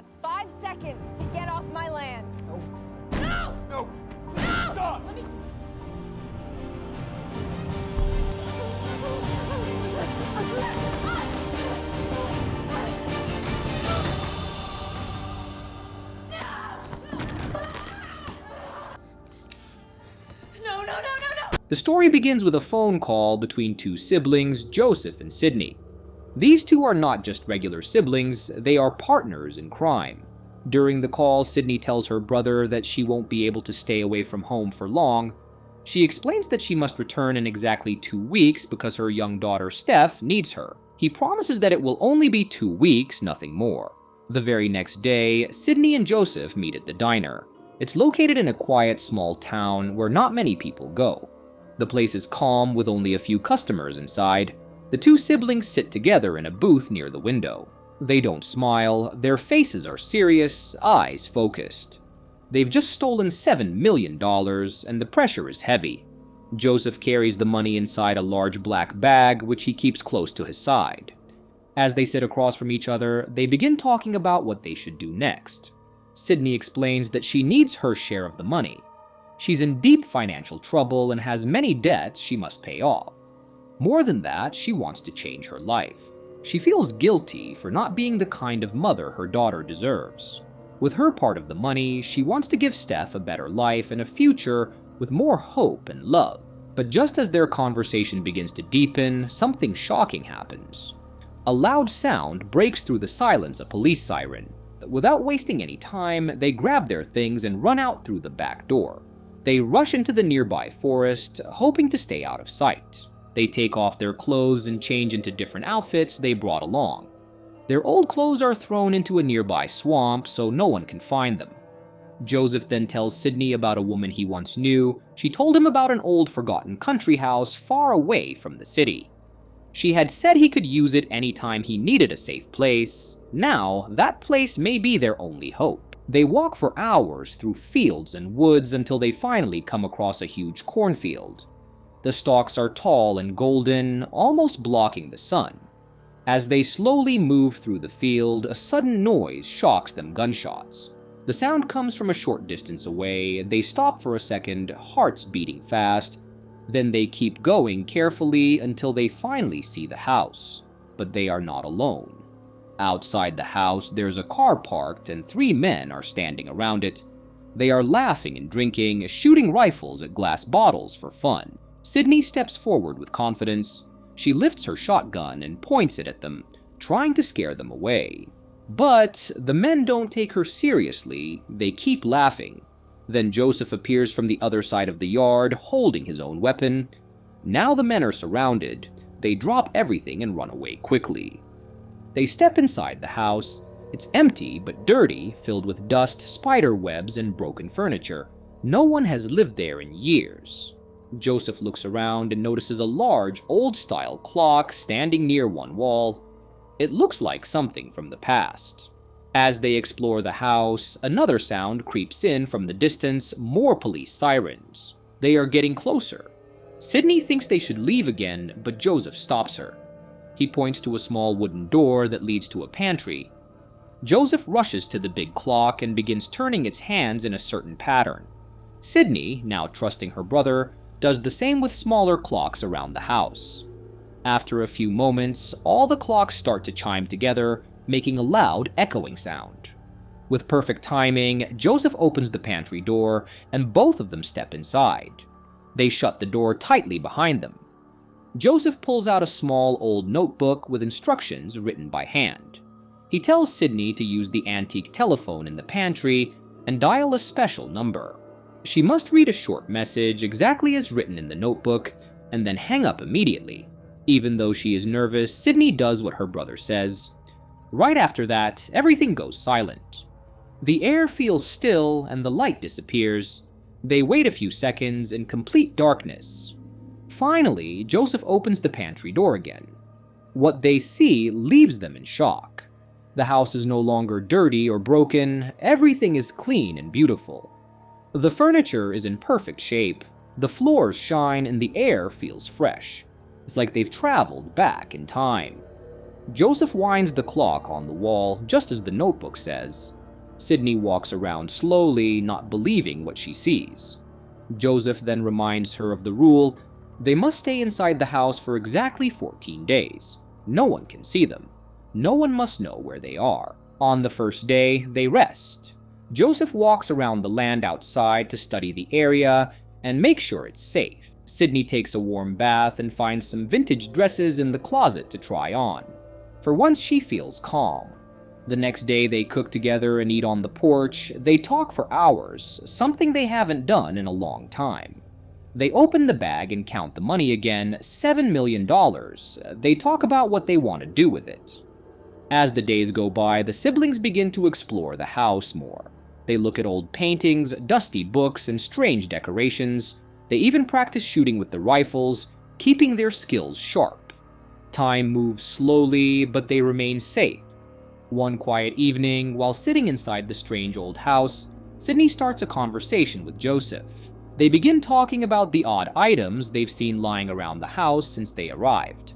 have 5 seconds to get off my land. No. No! No. No! Stop! Let me... No. The story begins with a phone call between two siblings, Joseph and Sydney. These two are not just regular siblings, they are partners in crime. During the call, Sydney tells her brother that she won't be able to stay away from home for long. She explains that she must return in exactly 2 weeks because her young daughter Steph needs her. He promises that it will only be 2 weeks, nothing more. The very next day, Sydney and Joseph meet at the diner. It's located in a quiet small town where not many people go. The place is calm with only a few customers inside. The two siblings sit together in a booth near the window. They don't smile, their faces are serious, eyes focused. They've just stolen $7 million, and the pressure is heavy. Joseph carries the money inside a large black bag, which he keeps close to his side. As they sit across from each other, they begin talking about what they should do next. Sydney explains that she needs her share of the money. She's in deep financial trouble and has many debts she must pay off. More than that, she wants to change her life. She feels guilty for not being the kind of mother her daughter deserves. With her part of the money, she wants to give Steph a better life and a future with more hope and love. But just as their conversation begins to deepen, something shocking happens. A loud sound breaks through the silence, a police siren. Without wasting any time, they grab their things and run out through the back door. They rush into the nearby forest, hoping to stay out of sight. They take off their clothes and change into different outfits they brought along. Their old clothes are thrown into a nearby swamp so no one can find them. Joseph then tells Sydney about a woman he once knew. She told him about an old forgotten country house far away from the city. She had said he could use it anytime he needed a safe place. Now, that place may be their only hope. They walk for hours through fields and woods until they finally come across a huge cornfield. The stalks are tall and golden, almost blocking the sun. As they slowly move through the field, a sudden noise shocks them gunshots. The sound comes from a short distance away. They stop for a second, hearts beating fast. Then they keep going carefully until they finally see the house. But they are not alone. Outside the house, there's a car parked and 3 men are standing around it. They are laughing and drinking, shooting rifles at glass bottles for fun. Sydney steps forward with confidence. She lifts her shotgun and points it at them, trying to scare them away. But the men don't take her seriously, they keep laughing. Then Joseph appears from the other side of the yard, holding his own weapon. Now the men are surrounded. They drop everything and run away quickly. They step inside the house. It's empty but dirty, filled with dust, spider webs, and broken furniture. No one has lived there in years. Joseph looks around and notices a large, old-style clock standing near one wall. It looks like something from the past. As they explore the house, another sound creeps in from the distance, more police sirens. They are getting closer. Sydney thinks they should leave again, but Joseph stops her. He points to a small wooden door that leads to a pantry. Joseph rushes to the big clock and begins turning its hands in a certain pattern. Sydney, now trusting her brother, does the same with smaller clocks around the house. After a few moments, all the clocks start to chime together, making a loud, echoing sound. With perfect timing, Joseph opens the pantry door, and both of them step inside. They shut the door tightly behind them. Joseph pulls out a small old notebook with instructions written by hand. He tells Sydney to use the antique telephone in the pantry and dial a special number. She must read a short message exactly as written in the notebook, and then hang up immediately. Even though she is nervous, Sydney does what her brother says. Right after that, everything goes silent. The air feels still and the light disappears. They wait a few seconds in complete darkness. Finally, Joseph opens the pantry door again. What they see leaves them in shock. The house is no longer dirty or broken, everything is clean and beautiful. The furniture is in perfect shape, the floors shine and the air feels fresh. It's like they've traveled back in time. Joseph winds the clock on the wall, just as the notebook says. Sydney walks around slowly, not believing what she sees. Joseph then reminds her of the rule: they must stay inside the house for exactly 14 days. No one can see them. No one must know where they are. On the first day, they rest. Joseph walks around the land outside to study the area and make sure it's safe. Sydney takes a warm bath and finds some vintage dresses in the closet to try on. For once, she feels calm. The next day, they cook together and eat on the porch. They talk for hours, something they haven't done in a long time. They open the bag and count the money again, $7 million. They talk about what they want to do with it. As the days go by, the siblings begin to explore the house more. They look at old paintings, dusty books, and strange decorations. They even practice shooting with the rifles, keeping their skills sharp. Time moves slowly, but they remain safe. One quiet evening, while sitting inside the strange old house, Sydney starts a conversation with Joseph. They begin talking about the odd items they've seen lying around the house since they arrived.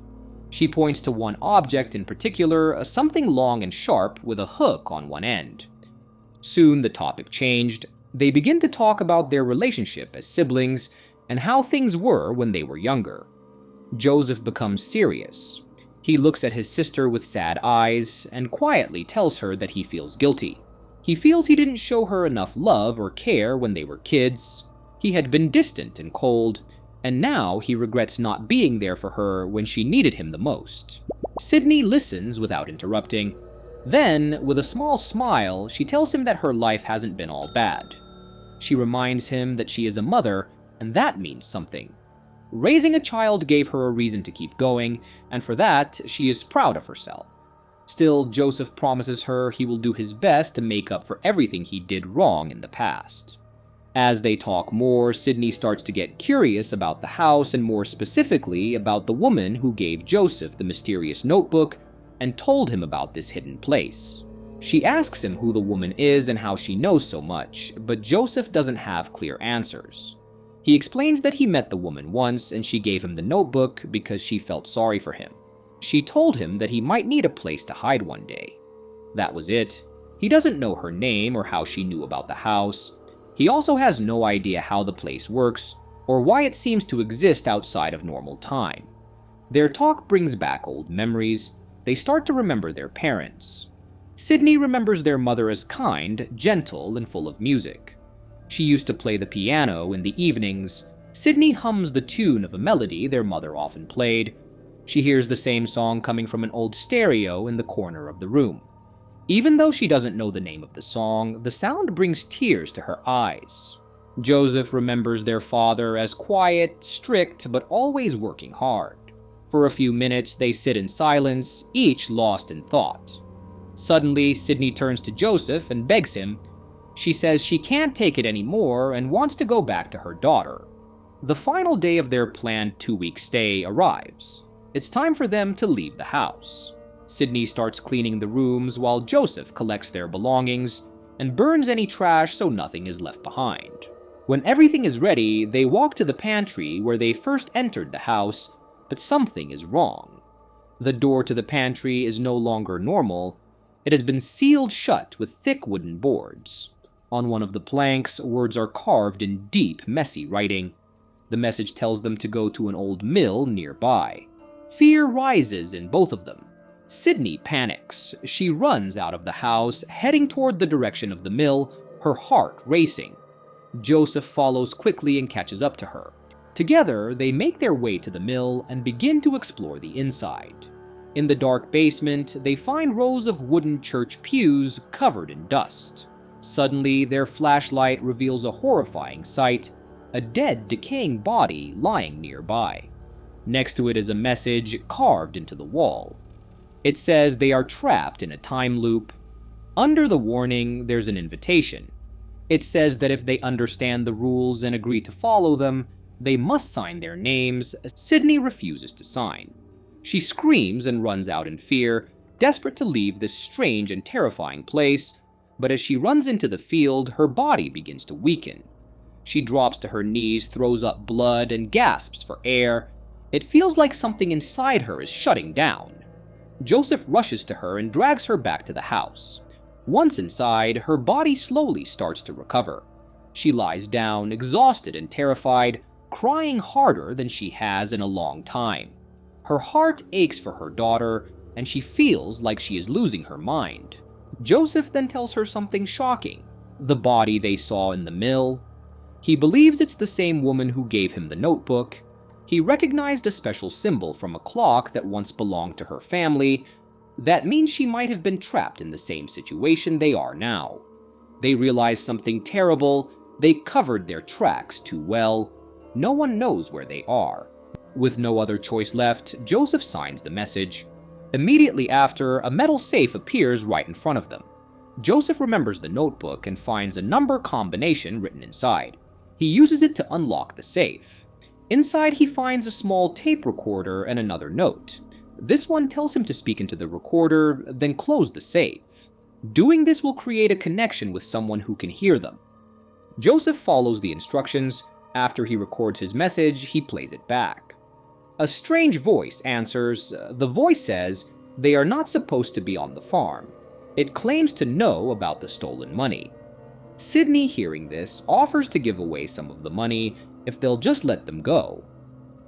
She points to one object in particular, something long and sharp with a hook on one end. Soon the topic changed. They begin to talk about their relationship as siblings and how things were when they were younger. Joseph becomes serious. He looks at his sister with sad eyes and quietly tells her that he feels guilty. He feels he didn't show her enough love or care when they were kids. He had been distant and cold, and now he regrets not being there for her when she needed him the most. Sydney listens without interrupting. Then, with a small smile, she tells him that her life hasn't been all bad. She reminds him that she is a mother, and that means something. Raising a child gave her a reason to keep going, and for that, she is proud of herself. Still, Joseph promises her he will do his best to make up for everything he did wrong in the past. As they talk more, Sydney starts to get curious about the house and more specifically about the woman who gave Joseph the mysterious notebook and told him about this hidden place. She asks him who the woman is and how she knows so much, but Joseph doesn't have clear answers. He explains that he met the woman once and she gave him the notebook because she felt sorry for him. She told him that he might need a place to hide one day. That was it. He doesn't know her name or how she knew about the house. He also has no idea how the place works, or why it seems to exist outside of normal time. Their talk brings back old memories. They start to remember their parents. Sydney remembers their mother as kind, gentle, and full of music. She used to play the piano in the evenings. Sydney hums the tune of a melody their mother often played. She hears the same song coming from an old stereo in the corner of the room. Even though she doesn't know the name of the song, the sound brings tears to her eyes. Joseph remembers their father as quiet, strict, but always working hard. For a few minutes, they sit in silence, each lost in thought. Suddenly, Sydney turns to Joseph and begs him. She says she can't take it anymore and wants to go back to her daughter. The final day of their planned 2-week stay arrives. It's time for them to leave the house. Sydney starts cleaning the rooms while Joseph collects their belongings and burns any trash so nothing is left behind. When everything is ready, they walk to the pantry where they first entered the house, but something is wrong. The door to the pantry is no longer normal. It has been sealed shut with thick wooden boards. On one of the planks, words are carved in deep, messy writing. The message tells them to go to an old mill nearby. Fear rises in both of them. Sydney panics. She runs out of the house, heading toward the direction of the mill, her heart racing. Joseph follows quickly and catches up to her. Together, they make their way to the mill and begin to explore the inside. In the dark basement, they find rows of wooden church pews covered in dust. Suddenly, their flashlight reveals a horrifying sight: a dead, decaying body lying nearby. Next to it is a message carved into the wall. It says they are trapped in a time loop. Under the warning, there's an invitation. It says that if they understand the rules and agree to follow them, they must sign their names. Sydney refuses to sign. She screams and runs out in fear, desperate to leave this strange and terrifying place, but as she runs into the field, her body begins to weaken. She drops to her knees, throws up blood, and gasps for air. It feels like something inside her is shutting down. Joseph rushes to her and drags her back to the house. Once inside, her body slowly starts to recover. She lies down, exhausted and terrified, crying harder than she has in a long time. Her heart aches for her daughter, and she feels like she is losing her mind. Joseph then tells her something shocking: the body they saw in the mill. He believes it's the same woman who gave him the notebook. He recognized a special symbol from a clock that once belonged to her family. That means she might have been trapped in the same situation they are now. They realize something terrible. They covered their tracks too well. No one knows where they are. With no other choice left, Joseph signs the message. Immediately after, a metal safe appears right in front of them. Joseph remembers the notebook and finds a number combination written inside. He uses it to unlock the safe. Inside, he finds a small tape recorder and another note. This one tells him to speak into the recorder, then close the safe. Doing this will create a connection with someone who can hear them. Joseph follows the instructions. After he records his message, he plays it back. A strange voice answers. The voice says they are not supposed to be on the farm. It claims to know about the stolen money. Sydney, hearing this, offers to give away some of the money if they'll just let them go.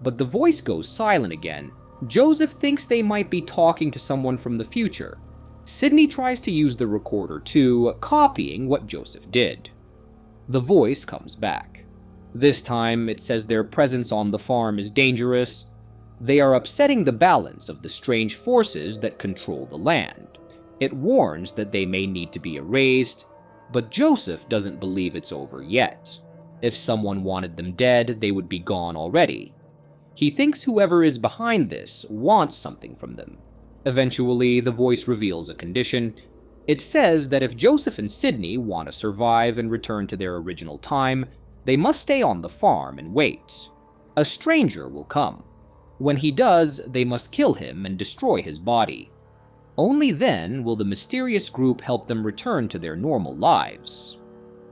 But the voice goes silent again. Joseph thinks they might be talking to someone from the future. Sydney tries to use the recorder too, copying what Joseph did. The voice comes back. This time, it says their presence on the farm is dangerous. They are upsetting the balance of the strange forces that control the land. It warns that they may need to be erased, but Joseph doesn't believe it's over yet. If someone wanted them dead, they would be gone already. He thinks whoever is behind this wants something from them. Eventually, the voice reveals a condition. It says that if Joseph and Sydney want to survive and return to their original time, they must stay on the farm and wait. A stranger will come. When he does, they must kill him and destroy his body. Only then will the mysterious group help them return to their normal lives.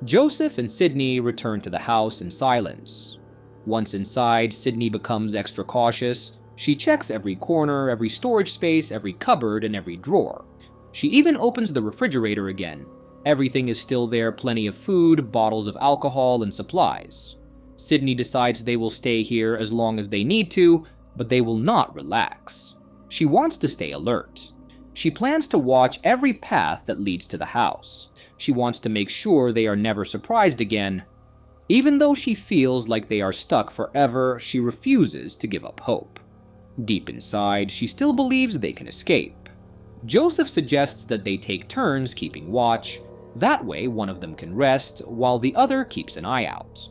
Joseph and Sydney return to the house in silence. Once inside, Sydney becomes extra cautious. She checks every corner, every storage space, every cupboard, and every drawer. She even opens the refrigerator again. Everything is still there, plenty of food, bottles of alcohol, and supplies. Sydney decides they will stay here as long as they need to, but they will not relax. She wants to stay alert. She plans to watch every path that leads to the house. She wants to make sure they are never surprised again. Even though she feels like they are stuck forever, she refuses to give up hope. Deep inside, she still believes they can escape. Joseph suggests that they take turns keeping watch. That way, one of them can rest, while the other keeps an eye out.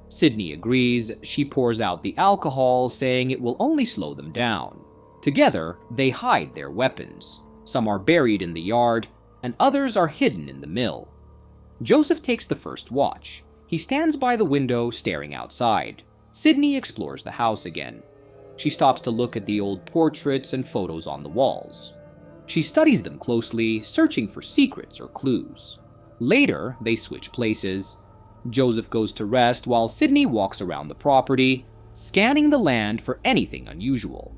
Sydney agrees. She pours out the alcohol, saying it will only slow them down. Together, they hide their weapons. Some are buried in the yard, and others are hidden in the mill. Joseph takes the first watch. He stands by the window, staring outside. Sydney explores the house again. She stops to look at the old portraits and photos on the walls. She studies them closely, searching for secrets or clues. Later, they switch places. Joseph goes to rest while Sydney walks around the property, scanning the land for anything unusual.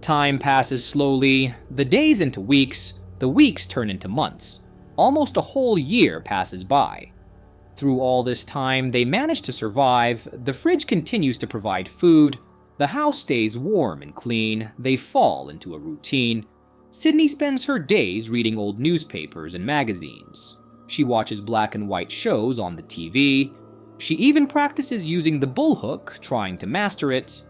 Time passes slowly, the days into weeks, the weeks turn into months. Almost a whole year passes by. Through all this time, they manage to survive. The fridge continues to provide food. The house stays warm and clean. They fall into a routine. Sydney spends her days reading old newspapers and magazines. She watches black and white shows on the TV. She even practices using the bullhook, trying to master it.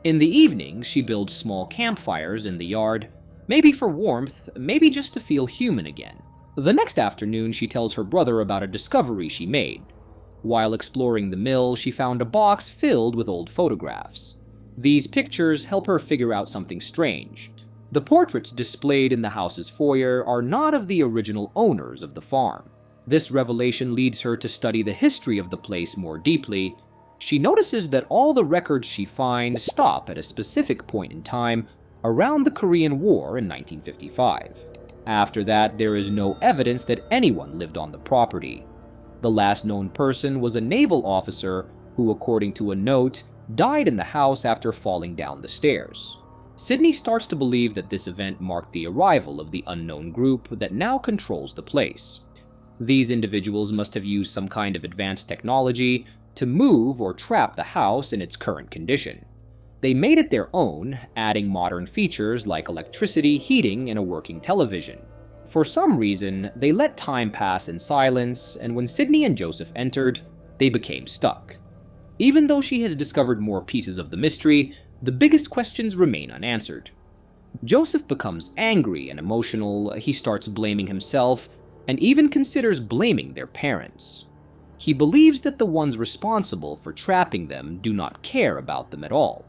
In the evenings, she builds small campfires in the yard, maybe for warmth, maybe just to feel human again. The next afternoon, she tells her brother about a discovery she made. While exploring the mill, she found a box filled with old photographs. These pictures help her figure out something strange. The portraits displayed in the house's foyer are not of the original owners of the farm. This revelation leads her to study the history of the place more deeply. She notices that all the records she finds stop at a specific point in time around the Korean War in 1955. After that, there is no evidence that anyone lived on the property. The last known person was a naval officer who, according to a note, died in the house after falling down the stairs. Sydney starts to believe that this event marked the arrival of the unknown group that now controls the place. These individuals must have used some kind of advanced technology to move or trap the house in its current condition. They made it their own, adding modern features like electricity, heating, and a working television. For some reason, they let time pass in silence, and when Sydney and Joseph entered, they became stuck. Even though she has discovered more pieces of the mystery, the biggest questions remain unanswered. Joseph becomes angry and emotional, he starts blaming himself, and even considers blaming their parents. He believes that the ones responsible for trapping them do not care about them at all.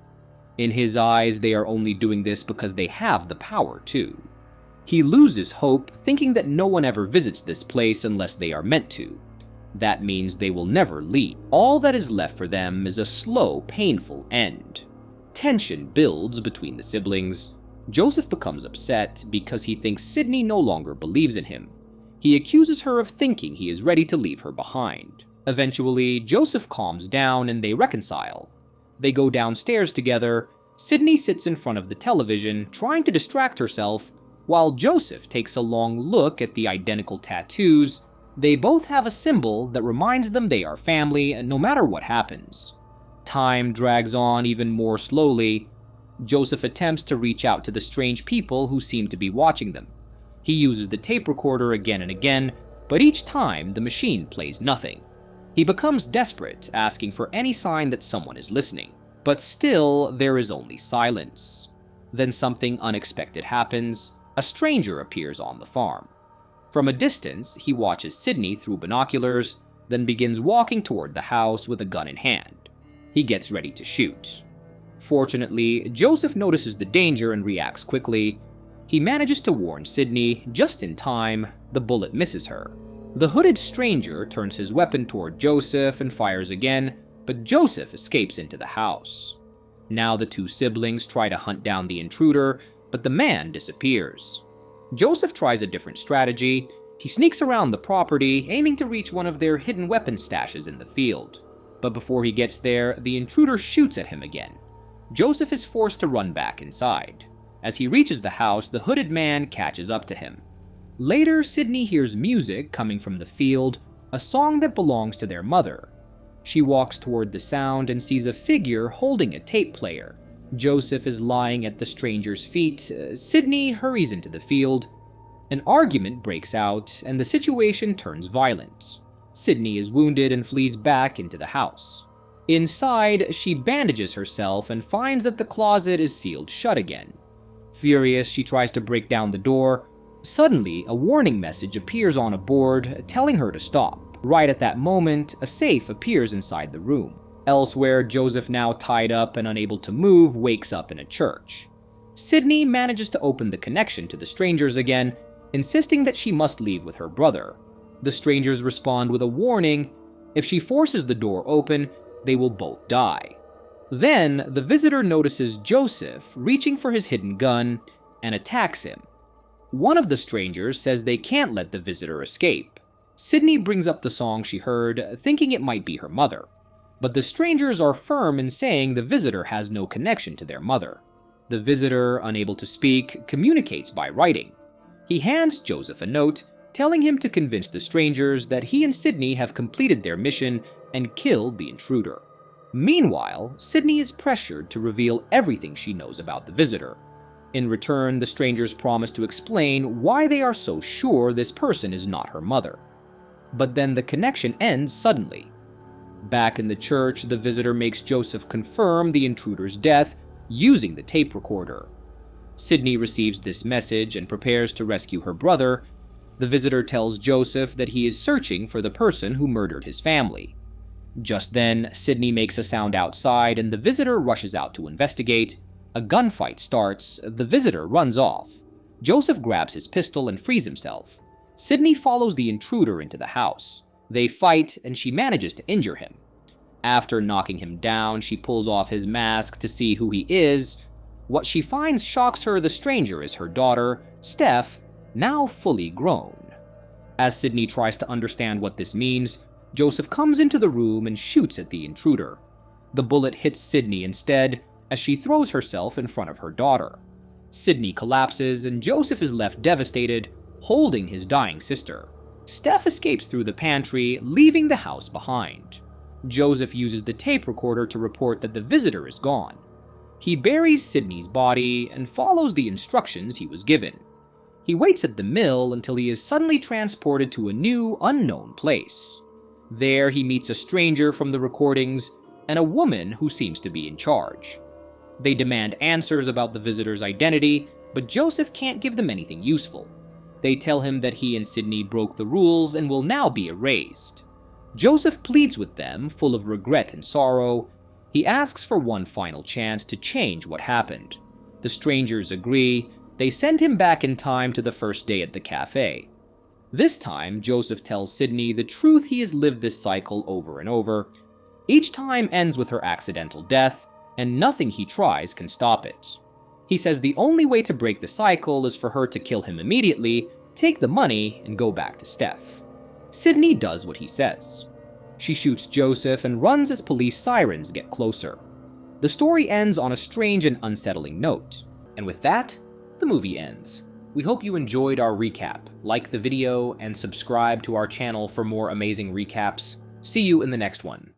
In his eyes, they are only doing this because they have the power to. He loses hope, thinking that no one ever visits this place unless they are meant to. That means they will never leave. All that is left for them is a slow, painful end. Tension builds between the siblings. Joseph becomes upset because he thinks Sydney no longer believes in him. He accuses her of thinking he is ready to leave her behind. Eventually, Joseph calms down and they reconcile. They go downstairs together. Sydney sits in front of the television, trying to distract herself, while Joseph takes a long look at the identical tattoos. They both have a symbol that reminds them they are family, no matter what happens. Time drags on even more slowly. Joseph attempts to reach out to the strange people who seem to be watching them. He uses the tape recorder again and again, but each time the machine plays nothing. He becomes desperate, asking for any sign that someone is listening. But still, there is only silence. Then something unexpected happens. A stranger appears on the farm. From a distance, he watches Sydney through binoculars, then begins walking toward the house with a gun in hand. He gets ready to shoot. Fortunately, Joseph notices the danger and reacts quickly. He manages to warn Sydney. Just in time, the bullet misses her. The hooded stranger turns his weapon toward Joseph and fires again, but Joseph escapes into the house. Now the two siblings try to hunt down the intruder, but the man disappears. Joseph tries a different strategy. He sneaks around the property, aiming to reach one of their hidden weapon stashes in the field. But before he gets there, the intruder shoots at him again. Joseph is forced to run back inside. As he reaches the house, the hooded man catches up to him. Later, Sydney hears music coming from the field, a song that belongs to their mother. She walks toward the sound and sees a figure holding a tape player. Joseph is lying at the stranger's feet. Sydney hurries into the field. An argument breaks out, and the situation turns violent. Sydney is wounded and flees back into the house. Inside, she bandages herself and finds that the closet is sealed shut again. Furious, she tries to break down the door. Suddenly, a warning message appears on a board, telling her to stop. Right at that moment, a safe appears inside the room. Elsewhere, Joseph, now tied up and unable to move, wakes up in a church. Sydney manages to open the connection to the strangers again, insisting that she must leave with her brother. The strangers respond with a warning. If she forces the door open, they will both die. Then, the visitor notices Joseph reaching for his hidden gun and attacks him. One of the strangers says they can't let the visitor escape. Sydney brings up the song she heard, thinking it might be her mother. But the strangers are firm in saying the visitor has no connection to their mother. The visitor, unable to speak, communicates by writing. He hands Joseph a note, telling him to convince the strangers that he and Sydney have completed their mission and killed the intruder. Meanwhile, Sydney is pressured to reveal everything she knows about the visitor. In return, the strangers promise to explain why they are so sure this person is not her mother. But then the connection ends suddenly. Back in the church, the visitor makes Joseph confirm the intruder's death using the tape recorder. Sydney receives this message and prepares to rescue her brother. The visitor tells Joseph that he is searching for the person who murdered his family. Just then, Sydney makes a sound outside and the visitor rushes out to investigate. A gunfight starts. The visitor runs off. Joseph grabs his pistol and frees himself. Sydney follows the intruder into the house. They fight and she manages to injure him. After knocking him down, she pulls off his mask to see who he is. What she finds shocks her. The stranger is her daughter, Steph, now fully grown. As Sydney tries to understand what this means, Joseph comes into the room and shoots at the intruder. The bullet hits Sydney instead, as she throws herself in front of her daughter. Sydney collapses and Joseph is left devastated, holding his dying sister. Steph escapes through the pantry, leaving the house behind. Joseph uses the tape recorder to report that the visitor is gone. He buries Sydney's body and follows the instructions he was given. He waits at the mill until he is suddenly transported to a new, unknown place. There he meets a stranger from the recordings and a woman who seems to be in charge. They demand answers about the visitor's identity, but Joseph can't give them anything useful. They tell him that he and Sydney broke the rules and will now be erased. Joseph pleads with them, full of regret and sorrow. He asks for one final chance to change what happened. The strangers agree. They send him back in time to the first day at the cafe. This time, Joseph tells Sydney the truth he has lived this cycle over and over. Each time ends with her accidental death, and nothing he tries can stop it. He says the only way to break the cycle is for her to kill him immediately, take the money, and go back to Steph. Sydney does what he says. She shoots Joseph and runs as police sirens get closer. The story ends on a strange and unsettling note. And with that, the movie ends. We hope you enjoyed our recap. Like the video and subscribe to our channel for more amazing recaps. See you in the next one.